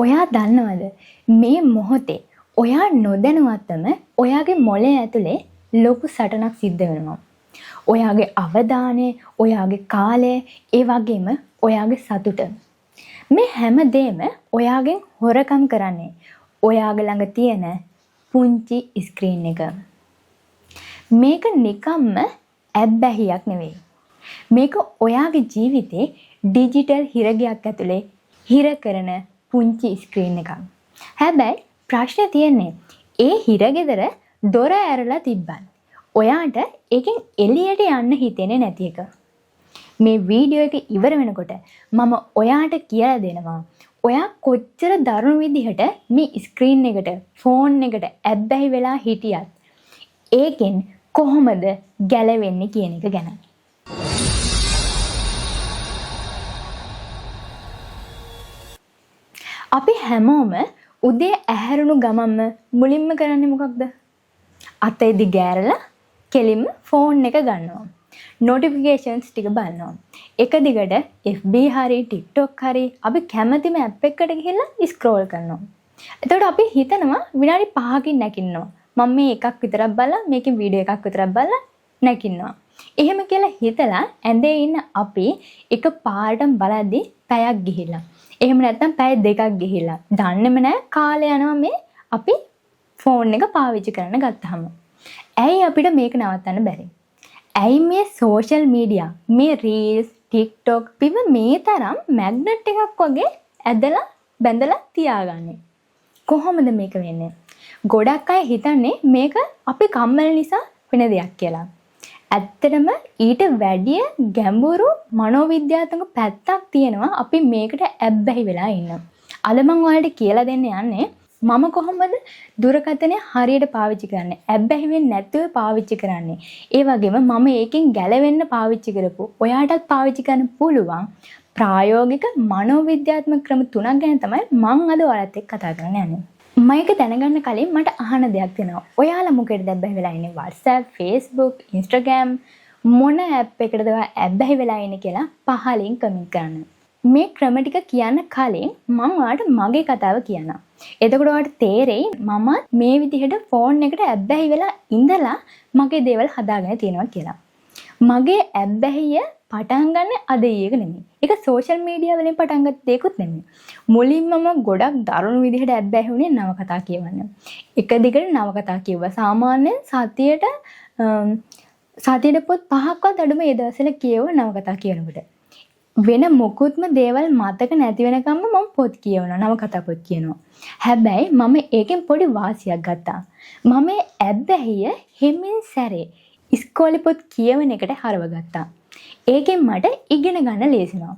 ඔයා දන්නවද මේ මොහොතේ ඔයා නොදැනුවත්වම ඔයාගේ මොළය ඇතුලේ ලොකු සටනක් සිද්ධ වෙනවා. ඔයාගේ අවධානය, ඔයාගේ කාලය, ඒ වගේම ඔයාගේ සතුට. මේ හැමදේම ඔයාගෙන් හොරකම් කරන්නේ ඔයාගේ ළඟ තියෙන පුංචි ස්ක්‍රීන් එක. මේක නිකම්ම ඇබ්බැහියක් නෙවෙයි. මේක ඔයාගේ ජීවිතේ ඩිජිටල් හිරගයක් ඇතුලේ හිර කරන පුංචි ස්ක්‍රීන් එකක්. හැබැයි ප්‍රශ්නේ තියෙන්නේ ඒ හිරගෙදර දොර ඇරලා තිබ්බත් ඔයාට ඒකෙන් එළියට යන්න හිතෙන්නේ නැති එක. මේ වීඩියෝ එක ඉවර වෙනකොට මම ඔයාට කියලා දෙනවා ඔයා කොච්චර දරුණු විදිහට මේ ස්ක්‍රීන් එකට, ෆෝන් එකට ඇබ්බැහි වෙලා හිටියත් ඒකෙන් කොහොමද ගැලවෙන්නේ කියන එක ගැන. අපි හැමෝම උදේ ඇහැරුණු ගමන්ම මුලින්ම කරන්නේ මොකක්ද? අතේ දිගෑරලා කෙලින්ම ෆෝන් එක ගන්නවා. නොටිෆිකේෂන්ස් ටික බලනවා. එක දිගට FB හරි TikTok හරි අපි කැමතිම ඇප් එකකට ගිහිල්ලා ස්ක්‍රෝල් කරනවා. එතකොට අපි හිතනවා විනාඩි 5කින් නැගිටිනවා. මම මේ එකක් විතරක් බලලා මේකේ වීඩියෝ එකක් විතරක් බලලා නැගිටිනවා. එහෙම කියලා හිතලා ඇඳේ ඉන්න අපි එක පාරටම බලද්දී පැයක් ගිහිල්ලා. එහෙම නැත්නම් පැය දෙකක් ගිහිල්ලා. දන්නේම නැහැ කාලය යනවා මේ අපි ෆෝන් එක පාවිච්චි කරන්න ගත්තාම. ඇයි අපිට මේක නවත්තන්න බැරි? ඇයි මේ සෝෂල් මීඩියා, මේ රීල්ස්, TikTok පිව මේ තරම් මැග්නට් එකක් වගේ ඇදලා බැඳලා තියාගන්නේ? කොහොමද මේක වෙන්නේ? ගොඩක් අය හිතන්නේ මේක අපි කම්මැලි නිසා වෙන දෙයක් කියලා. ඇත්තටම ඊට වැඩිය ගැඹුරු මනෝවිද්‍යාත්මක පැත්තක් තියෙනවා අපි මේකට ඇබ්බැහි වෙලා ඉන්න. අද මම ඔයාලට කියලා දෙන්න යන්නේ මම කොහොමද දුරකථනය හරියට පාවිච්චි කරන්නේ, ඇබ්බැහි වෙන්නේ නැතුව පාවිච්චි කරන්නේ. ඒ වගේම මම ඒකෙන් ගැලවෙන්න පාවිච්චි කරපු ඔයාටත් පාවිච්චි කරන්න පුළුවන් ප්‍රායෝගික මනෝවිද්‍යාත්මක ක්‍රම 3ක් ගැන තමයි මම අද ඔයාලත් එක්ක කතා කරන්න යන්නේ. මයික දැනගන්න කලින් මට අහන දෙයක් තියෙනවා. ඔයාලා මොකේද ඇබ්බැහි වෙලා ඉන්නේ? WhatsApp, Facebook, Instagram මොන ඇප් එකකටද ඇබ්බැහි වෙලා ඉන්නේ කියලා පහලින් කමෙන්ට් කරන්න. මේ ක්‍රම ටික කියන්න කලින් මම ඔයාලට මගේ කතාව කියන්නම්. එතකොට ඔයාලට තේරෙයි මම මේ විදිහට ෆෝන් එකට ඇබ්බැහි වෙලා ඉඳලා මගේ දේවල් හදාගෙන තියෙනවා කියලා. මගේ ඇබ්බැහිය පටන් ගන්න අද ඊයක නෙමෙයි. ඒක සෝෂල් මීඩියා වලින් පටන් ගත්ත දෙයක්වත් නෙමෙයි. මුලින්ම මම ගොඩක් දරුණු විදිහට ඇබ්බැහි වුණේ නවකතා කියවන්න. එක දිගට නවකතා කිව්වා. සාමාන්‍යයෙන් සතියට පොත් 5ක්වත් අඩුම ඒ දවස්වල කියව නවකතා කියනකොට. වෙන මොකුත්ම දේවල් මතක නැති වෙනකම්ම මම පොත් කියවනවා, නවකතා පොත් කියනවා. හැබැයි මම ඒකෙන් පොඩි වාසියක් ගත්තා. මම ඇබ්බැහිය හිමින් සැරේ ඉස්කෝලේ පොත් කියවන එකට හරවගත්තා. ඒකෙන් මට ඉගෙන ගන්න ලේසිනවා.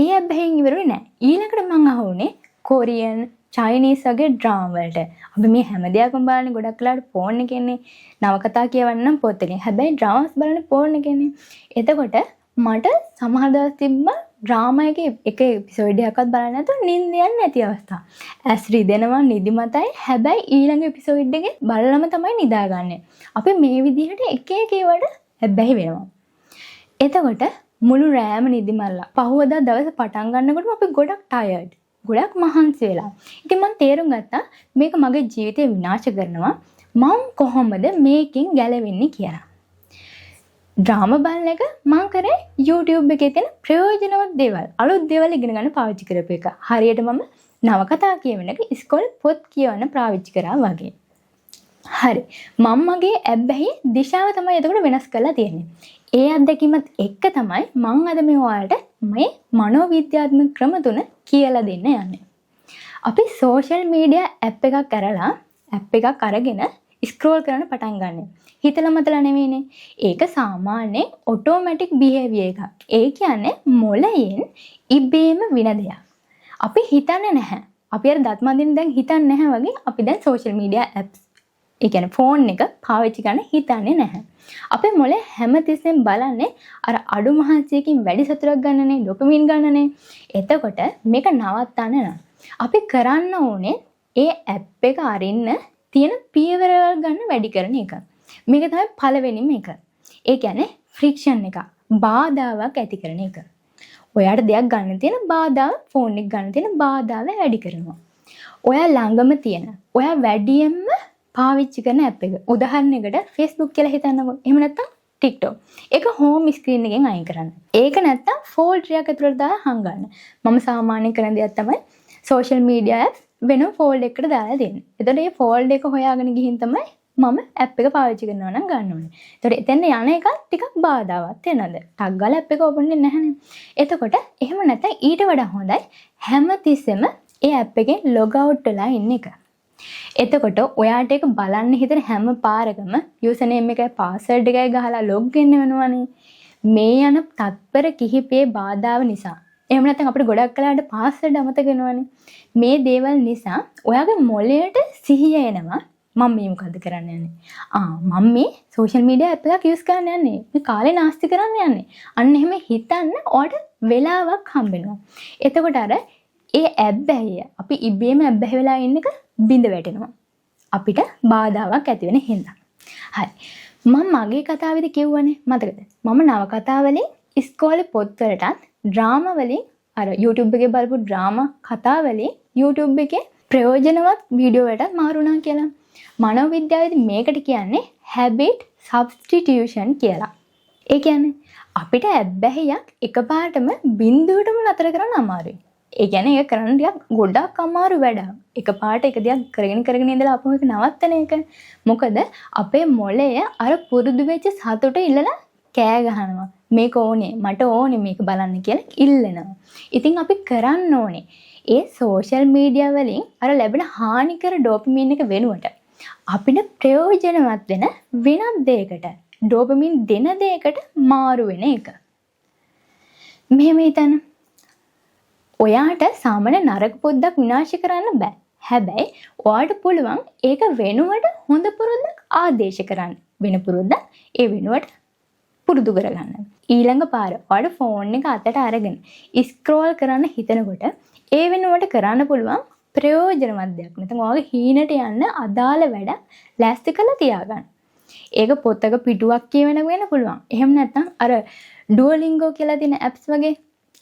ඒ ඇබ්බැහියෙන් ඉවරුනේ නැහැ. ඊළඟට මම අහුනේ කොරියන්, චයිනීස් වගේ ඩ්‍රාමා වලට. අපි මේ හැම දෙයක්ම බලන්නේ ගොඩක් වෙලාවට ෆෝන් එකේනේ. නවකතා කියවන්න පොත් එකේ. හැබැයි ඩ්‍රාමාස් බලන්නේ ෆෝන් එකේනේ. එතකොට මට සමහර දවස් තිබ්බ ඩ්‍රාමා එකේ එක එපිසෝඩ් එකක්වත් බලන්න නැතුව නිින්ද යන්නේ නැති අවස්ථා. ඇස් රිදෙනවා, නිදිමතයි. හැබැයි ඊළඟ එපිසෝඩ් එකේ බලලම තමයි නිදාගන්නේ. අපි මේ විදිහට එක එක ඒවාට හැබැයි වෙනවා. එතකොට මුළු රෑම නිදිමරලා පහුවදා දවස පටන් ගන්නකොටම අපි ගොඩක් ටයර්ඩ්, ගොඩක් මහන්සි වෙලා. ඉතින් මම තේරුම් ගත්තා මේක මගේ ජීවිතේ විනාශ කරනවා. මම කොහොමද මේකෙන් ගැලවෙන්නේ කියලා. ඩ්‍රාමා බලන එක මම කරේ YouTube එකේ තියෙන ප්‍රයෝජනවත් දේවල්, අලුත් දේවල් ඉගෙන ගන්න පාවිච්චි කරපු එක. හරියට මම නවකතා කියවන එක ඉස්කෝලේ පොත් කියවන්න පාවිච්චි කරා වගේ. හරි. මම මගේ ඇබ්බැහි දිශාව තමයි එතකොට වෙනස් කරලා තියෙන්නේ. ඒ අත්දැකීමත් එක්ක තමයි මම අද මේ ඔයාලට මේ මනෝවිද්‍යාත්මක ක්‍රම 3 කියලා දෙන්න යන්නේ. අපි සෝෂල් මීඩියා ඇප් එකක් කරලා ඇප් එකක් අරගෙන ස්ක්‍රෝල් කරන්න පටන් ගන්නෙ. හිතලා මතලා නෙවෙයිනේ. ඒක සාමාන්‍යයෙන් ඔටෝමැටික් බිහේවියර් එකක්. ඒ කියන්නේ මොළයෙන් ඉබේම වින දෙයක්. අපි හිතන්නේ නැහැ. අපි අර දත් මදින්න දැන් හිතන්නේ නැහැ වගේ අපි දැන් සෝෂල් මීඩියා ඇප්ස්, ඒ කියන්නේ ෆෝන් එක පාවිච්චි කරන්න හිතන්නේ නැහැ. අපේ මොළය හැමතිස්සෙම බලන්නේ අර අඩු මහන්සියකින් වැඩි සතුටක් ගන්නනේ, ඩොපමින් ගන්නනේ. එතකොට මේක නවත්තන්න නම් අපි කරන්න ඕනේ ඒ ඇප් එක අරින්න තියෙන පියවරවල් ගන්න වැඩි කරන එක. මේක තමයි පළවෙනිම එක. ඒ කියන්නේ ෆ්‍රික්ෂන් එක, බාධාවක් ඇති කරන එක. ඔයාට දෙයක් ගන්න තියෙන බාධාව, ෆෝන් එක ගන්න තියෙන බාධාව වැඩි කරනවා. ඔයා ළඟම තියෙන ඔයා වැඩියෙන්ම පාවිච්චි කරන ඇප් එක. උදාහරණයකට Facebook කියලා හිතන්නකෝ. එහෙම නැත්නම් TikTok. ඒක හෝම් ස්ක්‍රීන් එකෙන් අයින් කරන්න. ඒක නැත්නම් ෆෝල්ඩර් එකක් ඇතුළට දාලා හංගන්න. මම සාමාන්‍යයෙන් කරන දෙයක් තමයි social media apps වෙනම ෆෝල්ඩර් එකකට දාලා දෙන්නේ. එතකොට මේ ෆෝල්ඩර් එක හොයාගෙන ගිහින් තමයි මම ඇප් එක පාවිච්චි කරනවා නම් ගන්න ඕනේ. එතකොට එතෙන් යන එක ටිකක් බාධාවක් වෙනවද? ටක් ගාලා ඇප් එක ඕපන් වෙන්නේ නැහනේ. එතකොට එහෙම නැත්නම් ඊට වඩා හොඳයි හැමතිස්සෙම ඒ ඇප් එකෙන් ලොග් අවුට් වෙලා ඉන්න එක. එතකොට ඔයාට ඒක බලන්න හිතෙන හැම පාරකම යූසර් නේම් එකයි පාස්වර්ඩ් එකයි ගහලා ලොග් වෙන්න වෙනවනේ. මේ යන තත්පර කිහිපයේ බාධාව නිසා. එහෙම නැත්නම් අපිට ගොඩක් කලකට පාස්වර්ඩ් අමතක වෙනවනේ. මේ දේවල් නිසා ඔයාගේ මොළයට සිහිය එනවා. මම මේ මොකද්ද කරන්න යන්නේ? මම මේ සෝෂල් මීඩියා ඇප් එකක් යූස් කරන්න යන්නේ. මේ කාලේ නාස්ති කරන්න යන්නේ. අන්න එහෙම හිතන්න ඔයාට වෙලාවක් හම්බෙනවා. එතකොට අර ඒ ඇබ්බැහිය අපි ඉබේම ඇබ්බැහි වෙලා ඉන්න එක බිඳ වැටෙනවා. අපිට බාධාවක් ඇති වෙන හින්දා. හරි. මම මගේ කතාවේදී කිව්වනේ මතකද? මම නවකතා වලින් ඉස්කෝලේ පොත්වලටත් ඩ්‍රාමා වලින් අර YouTube එකේ බලපු ඩ්‍රාමා කතා වලින් YouTube එකේ ප්‍රයෝජනවත් වීඩියෝ වලට මාරුණා කියලා. මනෝවිද්‍යාවේදී මේකට කියන්නේ habit substitution කියලා. ඒ කියන්නේ අපිට ඇබ්බැහියක් එකපාරටම බිඳුවටම නතර කරන්න අමාරුයි. ඒ කියන්නේ ඒක කරන්න ටිකක් ගොඩක් අමාරු වැඩක්. එකපාරට එක දෙයක් කරගෙන ඉඳලා අපෝ ඒක නවත්තන එක. මොකද අපේ මොළය අර පුරුදු වෙච්ච සතුට ඉල්ලලා කෑ ගහනවා. මේක ඕනේ, මට ඕනේ මේක බලන්න කියලා ඉල්ලනවා. ඉතින් අපි කරන්න ඕනේ ඒ සෝෂල් මීඩියා වලින් අර ලැබෙන හානිකර ඩෝපමින් එක වෙනුවට අපිට ප්‍රයෝජනවත් වෙන වෙනත් දෙයකට ඩෝපමින් දෙන දෙයකට මාරු වෙන එක. මෙහෙම හිතන්න. ඔයාට සාමාන්‍ය නරක පොද්දක් විනාශ කරන්න බෑ. හැබැයි ඔයාට පුළුවන් ඒක වෙනුවට හොඳ පුරුද්දක් ආදේශ කරන්න. වෙන පුරුද්දක් ඒ වෙනුවට පුරුදු කරගන්න. ඊළඟ පාර ඔයාට ෆෝන් එක අතට අරගෙන ස්ක්‍රෝල් කරන්න හිතනකොට ඒ වෙනුවට කරන්න පුළුවන් ප්‍රයෝජනවත් දෙයක්. නැත්නම් ඔයාගේ හීනට යන්න අදාළ වැඩ ලෑස්ති කරලා තියාගන්න. ඒක පොතක පිටුවක් කියවෙන වෙන්න පුළුවන්. එහෙම නැත්නම් අර ඩුවලින්ගෝ කියලා තියෙන ඇප්ස් වගේ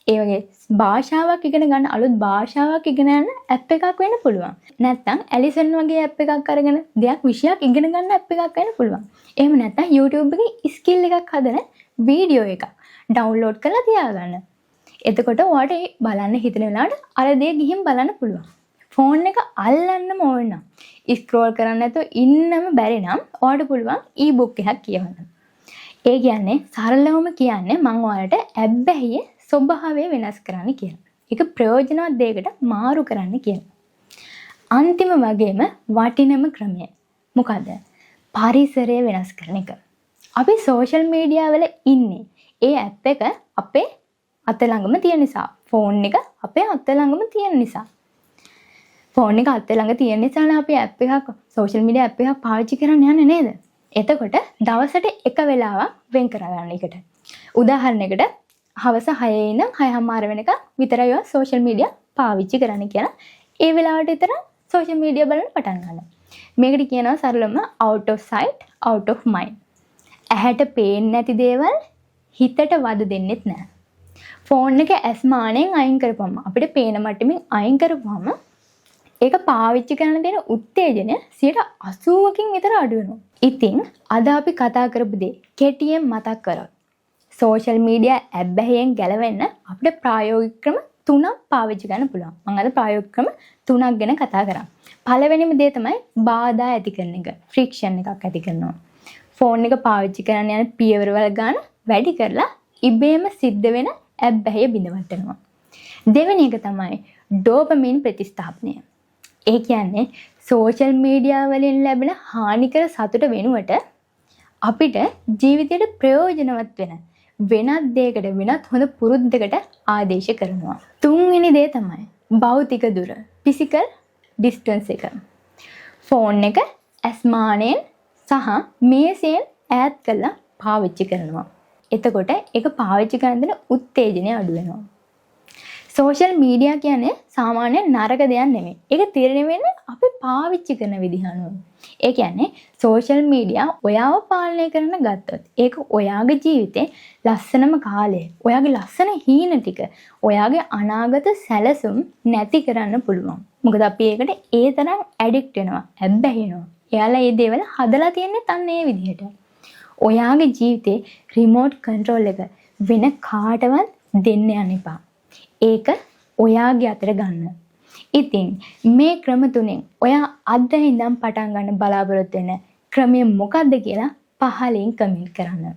ඒ වගේ භාෂාවක් ඉගෙන ගන්න අලුත් භාෂාවක් ඉගෙන ගන්න ඇප් එකක් වෙන්න පුළුවන්. නැත්නම් ඇලිසන් වගේ ඇප් එකක් අරගෙන දෙයක් විෂයක් ඉගෙන ගන්න ඇප් එකක් වෙන්න පුළුවන්. එහෙම නැත්නම් YouTube එකේ ස්කිල් එකක් හදන වීඩියෝ එකක් ඩවුන්ලෝඩ් කරලා තියාගන්න. එතකොට ඔයාට බලන්න හිතන වෙලාවට අර දේ ගිහින් බලන්න පුළුවන්. ෆෝන් එක අල්ලන්නම ඕන නම් ස්ක්‍රෝල් කරන්න නැතුව ඉන්නම බැරි නම් ඔයාට පුළුවන් e-book එකක් කියවන්න. ඒ කියන්නේ සරලවම කියන්නේ මම ඔයාලට ඇබ්බැහියේ ස්වභාවය වෙනස් කරන්න කියන. ඒක ප්‍රයෝජනවත් දෙයකට මාරු කරන්න කියන. අන්තිම වගේම වටිනම ක්‍රමය මොකද්ද? පරිසරය වෙනස් කරන එක. අපි සෝෂල් මීඩියා වල ඉන්නේ ඒ ඇප් එක අපේ අත ළඟම තියෙන නිසා. ෆෝන් එක අපේ අත ළඟම තියෙන නිසා. ෆෝන් එක අත ළඟ තියෙන නිසා අපි ඇප් එකක් සෝෂල් මීඩියා ඇප් එකක් පාවිච්චි කරන්න යන්නේ නේද? එතකොට දවසට එක වෙලාවක් වෙන් කරගන්න එකට. උදාහරණයකට හවස 6 ඉඳන් 6:00 වෙනකම් විතරයි ඔය සෝෂල් මීඩියා පාවිච්චි කරන්න කියලා. ඒ වෙලාවට විතර සෝෂල් මීඩියා බලන්න පටන් ගන්නවා. මේකට කියනවා සරලවම out of sight out of mind. ඇහැට පේන්නේ නැති දේවල් හිතට වද දෙන්නෙත් නැහැ. ෆෝන් එක ඇස්මානෙන් අයින් කරපුවම අපිට පේන මට්ටමින් අයින් කරපුවම ඒක පාවිච්චි කරන දෙන උත්තේජනය 80%කින් විතර අඩු වෙනවා. ඉතින් අද අපි කතා කරපු දේ කෙටියෙන් මතක් කරගන්න. සෝෂල් මීඩියා ඇබ්බැහියෙන් ගැලවෙන්න අපිට ප්‍රායෝගික ක්‍රම 3ක් පාවිච්චි කරන්න පුළුවන්. මම අද ප්‍රායෝගික ක්‍රම 3ක් ගැන කතා කරා. පළවෙනිම දේ තමයි බාධා ඇති කරන එක. ෆ්‍රික්ෂන් එකක් ඇති කරනවා. ෆෝන් එක පාවිච්චි කරන්න යන පියවරවල ගන්න වැඩි කරලා ඉබේම සිද්ධ වෙන ඇබ්බැහිය බිඳවටනවා. දෙවෙනි එක තමයි ඩෝපමින් ප්‍රතිස්ථාපනය. ඒ කියන්නේ සෝෂල් මීඩියා වලින් ලැබෙන හානිකර සතුට වෙනුවට අපිට ජීවිතයට ප්‍රයෝජනවත් වෙන වෙනත් දෙයකට වෙනත් හොඳ පුරුද්දකට ආදේශ කරනවා. තුන්වෙනි දේ තමයි භෞතික දුර. ෆිසිකල් ඩිස්ටන්ස් එක. ෆෝන් එක ඇස්මානෙන් සහ මේසෙන් ඈත් කරලා පාවිච්චි කරනවා. එතකොට ඒක පාවිච්චි කරන දෙන උත්තේජනය අඩු වෙනවා. සෝෂල් මීඩියා කියන්නේ සාමාන්‍ය නරක දෙයක් නෙමෙයි. ඒක තීරණය වෙන්නේ අපි පාවිච්චි කරන විදිහ අනුව. ඒ කියන්නේ සෝෂල් මීඩියා ඔයාව පාලනය කරන ගත්තොත් ඒක ඔයාගේ ජීවිතේ ලස්සනම කාලය, ඔයාගේ ලස්සන හීන ටික, ඔයාගේ අනාගත සැලසුම් නැති කරන්න පුළුවන්. මොකද අපි ඒකට ඒ තරම් ඇඩික්ට් වෙනවා, ඇබ්බැහිනවා. එයාලා මේ දේවල් හදලා තියන්නේ අන්න ඒ විදිහට. ඔයාගේ ජීවිතේ රිමෝට් කන්ට්‍රෝල් එක වෙන කාටවත් දෙන්න යන්න එපා. ඒක ඔයාගේ අතට ගන්න. ඉතින් මේ ක්‍රම තුනෙන් ඔයා අද ඉඳන් පටන් ගන්න බලාපොරොත්තු වෙන ක්‍රමය මොකක්ද කියලා පහලින් කමෙන්ට් කරන්න.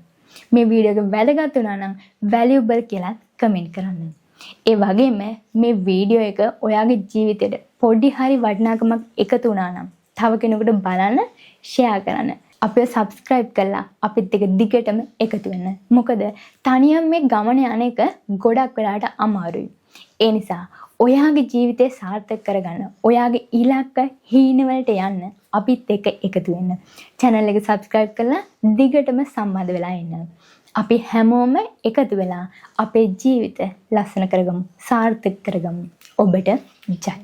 මේ වීඩියෝ එක වැදගත් වුණා නම් වැලියබල් කියලා කමෙන්ට් කරන්න. ඒ වගේම මේ වීඩියෝ එක ඔයාගේ ජීවිතේට පොඩි හරි වටිනාකමක් එකතු වුණා නම් තව කෙනෙකුට බලන්න ෂෙයා කරන්න. අපිව සබ්ස්ක්‍රයිබ් කරලා අපිත් එක්ක දිගටම එකතු වෙන්න. මොකද තනියම මේ ගමන යන එක ගොඩක් වෙලාට අමාරුයි. ඒ නිසා ඔයාගේ ජීවිතේ සාර්ථක කරගන්න, ඔයාගේ ඉලක්ක හීනවලට යන්න අපිත් එක්ක එකතු වෙන්න. channel එක subscribe කරලා දිගටම සම්බන්ධ වෙලා ඉන්න. අපි හැමෝම එකතු වෙලා අපේ ජීවිත ලස්සන කරගමු, සාර්ථක කරගමු. ඔබට ජය.